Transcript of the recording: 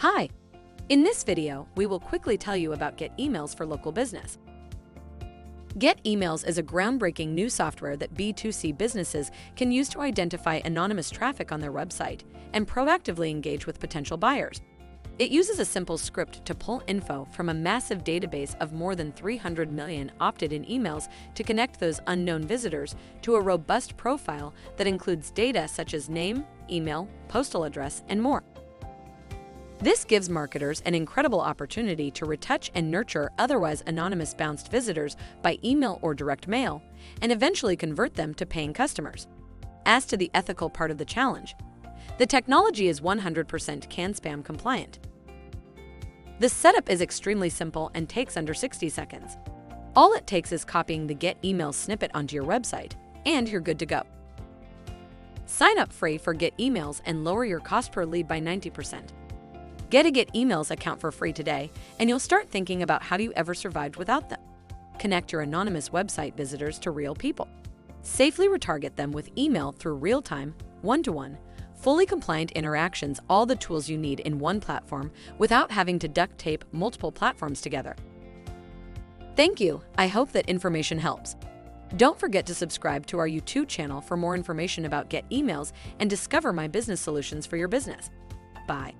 Hi! In this video, we will quickly tell you about Get Emails for local business. Get Emails is a groundbreaking new software that B2C businesses can use to identify anonymous traffic on their website and proactively engage with potential buyers. It uses a simple script to pull info from a massive database of more than 300 million opted-in emails to connect those unknown visitors to a robust profile that includes data such as name, email, postal address, and more. This gives marketers an incredible opportunity to retouch and nurture otherwise anonymous bounced visitors by email or direct mail, and eventually convert them to paying customers. As to the ethical part of the challenge, the technology is 100% CAN-SPAM compliant. The setup is extremely simple and takes under 60 seconds. All it takes is copying the Get Emails snippet onto your website, and you're good to go. Sign up free for Get Emails and lower your cost per lead by 90%. Get a Get Emails account for free today, and you'll start thinking about how you ever survived without them. Connect your anonymous website visitors to real people. Safely retarget them with email through real-time, one-to-one, fully compliant interactions, all the tools you need in one platform without having to duct tape multiple platforms together. Thank you. I hope that information helps. Don't forget to subscribe to our YouTube channel for more information about Get Emails and discover my business solutions for your business. Bye.